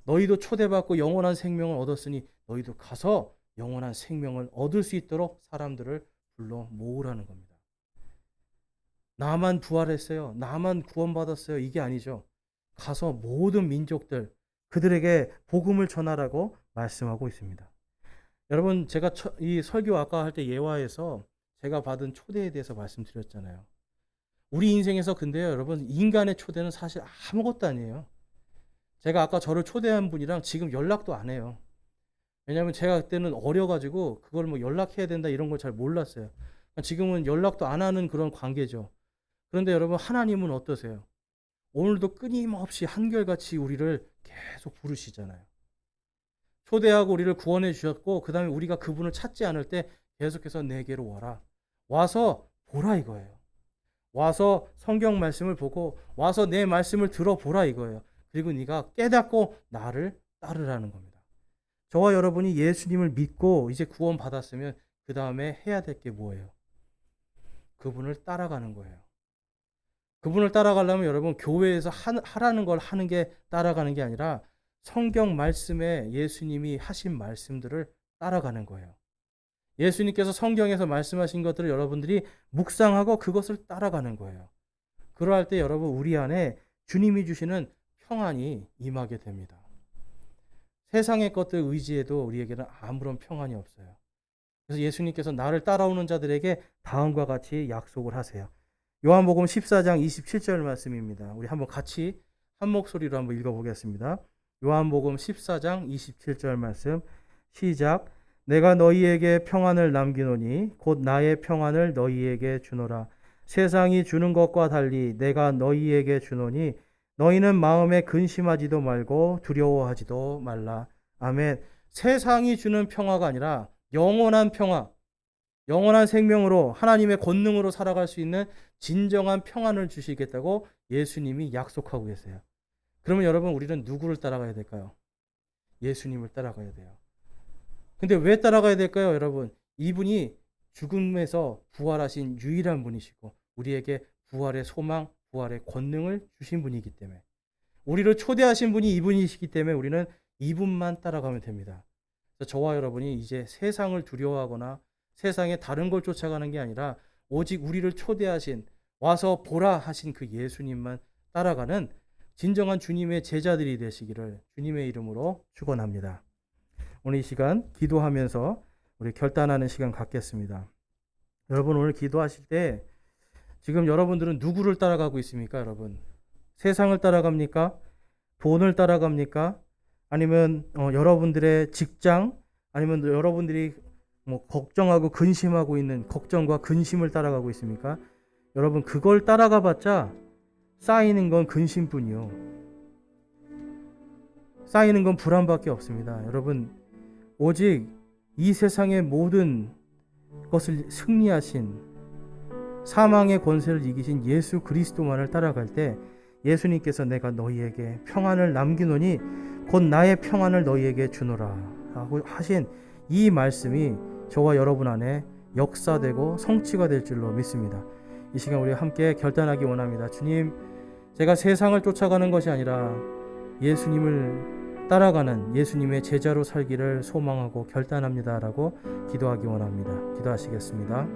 너희도 초대받고 영원한 생명을 얻었으니 너희도 가서 영원한 생명을 얻을 수 있도록 사람들을 불러 모으라는 겁니다. 나만 부활했어요. 나만 구원받았어요. 이게 아니죠. 가서 모든 민족들 그들에게 복음을 전하라고 말씀하고 있습니다. 여러분, 제가 이 설교 아까 할 때 예화에서 제가 받은 초대에 대해서 말씀드렸잖아요. 우리 인생에서 근데요, 여러분, 인간의 초대는 사실 아무것도 아니에요. 제가 아까 저를 초대한 분이랑 지금 연락도 안 해요. 왜냐하면 제가 그때는 어려가지고 그걸 뭐 연락해야 된다 이런 걸 잘 몰랐어요. 지금은 연락도 안 하는 그런 관계죠. 그런데 여러분, 하나님은 어떠세요? 오늘도 끊임없이 한결같이 우리를 계속 부르시잖아요. 초대하고 우리를 구원해 주셨고 그 다음에 우리가 그분을 찾지 않을 때 계속해서 내게로 와라. 와서 보라 이거예요. 와서 성경 말씀을 보고 와서 내 말씀을 들어보라 이거예요. 그리고 네가 깨닫고 나를 따르라는 겁니다. 저와 여러분이 예수님을 믿고 이제 구원 받았으면 그 다음에 해야 될 게 뭐예요? 그분을 따라가는 거예요. 그분을 따라가려면 여러분 교회에서 하라는 걸 하는 게 따라가는 게 아니라 성경 말씀에 예수님이 하신 말씀들을 따라가는 거예요. 예수님께서 성경에서 말씀하신 것들을 여러분들이 묵상하고 그것을 따라가는 거예요. 그러할 때 여러분 우리 안에 주님이 주시는 평안이 임하게 됩니다. 세상의 것들 의지해도 우리에게는 아무런 평안이 없어요. 그래서 예수님께서 나를 따라오는 자들에게 다음과 같이 약속을 하세요. 요한복음 14장 27절 말씀입니다. 우리 한번 같이 한 목소리로 한번 읽어보겠습니다. 요한복음 14장 27절 말씀 시작. 내가 너희에게 평안을 남기노니 곧 나의 평안을 너희에게 주노라. 세상이 주는 것과 달리 내가 너희에게 주노니 너희는 마음에 근심하지도 말고 두려워하지도 말라. 아멘. 세상이 주는 평화가 아니라 영원한 평화, 영원한 생명으로 하나님의 권능으로 살아갈 수 있는 진정한 평안을 주시겠다고 예수님이 약속하고 계세요. 그러면 여러분 우리는 누구를 따라가야 될까요? 예수님을 따라가야 돼요. 근데 왜 따라가야 될까요, 여러분? 이분이 죽음에서 부활하신 유일한 분이시고 우리에게 부활의 소망, 부활의 권능을 주신 분이기 때문에 우리를 초대하신 분이 이분이시기 때문에 우리는 이분만 따라가면 됩니다. 그래서 저와 여러분이 이제 세상을 두려워하거나 세상에 다른 걸 쫓아가는 게 아니라 오직 우리를 초대하신 와서 보라 하신 그 예수님만 따라가는 진정한 주님의 제자들이 되시기를 주님의 이름으로 축원합니다. 오늘 이 시간 기도하면서 우리 결단하는 시간 갖겠습니다. 여러분 오늘 기도하실 때 지금 여러분들은 누구를 따라가고 있습니까, 여러분? 세상을 따라갑니까? 돈을 따라갑니까? 아니면 여러분들의 직장, 아니면 여러분들이 걱정하고 근심하고 있는 걱정과 근심을 따라가고 있습니까? 여러분 그걸 따라가 봤자 쌓이는 건 근심뿐이요. 쌓이는 건 불안밖에 없습니다. 여러분 오직 이 세상의 모든 것을 승리하신 사망의 권세를 이기신 예수 그리스도만을 따라갈 때 예수님께서 내가 너희에게 평안을 남기노니 곧 나의 평안을 너희에게 주노라 하고 하신 이 말씀이 저와 여러분 안에 역사되고 성취가 될 줄로 믿습니다. 이 시간 우리 함께 결단하기 원합니다. 주님, 제가 세상을 쫓아가는 것이 아니라 예수님을 따라가는 예수님의 제자로 살기를 소망하고 결단합니다 라고 기도하기 원합니다. 기도하시겠습니다.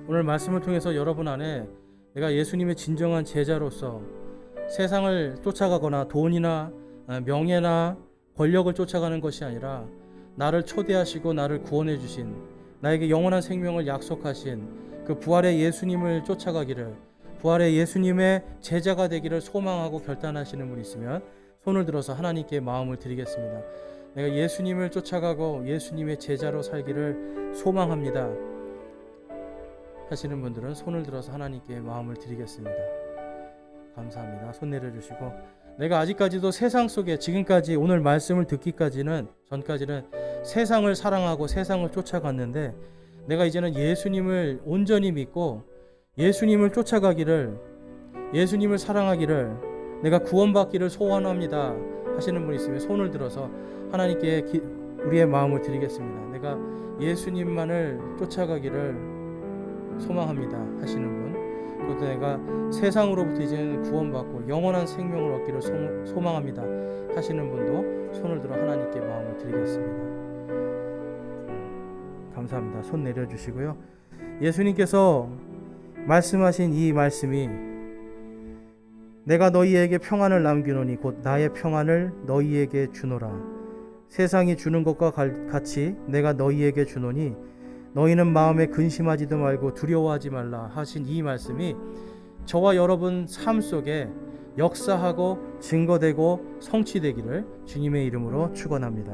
오늘 말씀을 통해서 여러분 안에 내가 예수님의 진정한 제자로서 세상을 쫓아가거나 돈이나 명예나 권력을 쫓아가는 것이 아니라 나를 초대하시고 나를 구원해 주신 나에게 영원한 생명을 약속하신 그 부활의 예수님을 쫓아가기를 부활의 예수님의 제자가 되기를 소망하고 결단하시는 분이 있으면 손을 들어서 하나님께 마음을 드리겠습니다. 내가 예수님을 쫓아가고 예수님의 제자로 살기를 소망합니다 하시는 분들은 손을 들어서 하나님께 마음을 드리겠습니다. 감사합니다. 손 내려주시고 내가 아직까지도 세상 속에 지금까지 오늘 말씀을 듣기까지는 전까지는 세상을 사랑하고 세상을 쫓아갔는데 내가 이제는 예수님을 온전히 믿고 예수님을 쫓아가기를 예수님을 사랑하기를 내가 구원받기를 소원합니다 하시는 분이 있으면 손을 들어서 하나님께 우리의 마음을 드리겠습니다. 내가 예수님만을 쫓아가기를 소망합니다 하시는 분, 그것도 내가 세상으로부터 이제는 구원받고 영원한 생명을 얻기를 소망합니다 하시는 분도 손을 들어 하나님께 마음을 드리겠습니다. 감사합니다. 손 내려주시고요. 예수님께서 말씀하신 이 말씀이 내가 너희에게 평안을 남기노니 곧 나의 평안을 너희에게 주노라. 세상이 주는 것과 같이 내가 너희에게 주노니 너희는 마음에 근심하지도 말고 두려워하지 말라 하신 이 말씀이 저와 여러분 삶 속에 역사하고 증거되고 성취되기를 주님의 이름으로 축원합니다.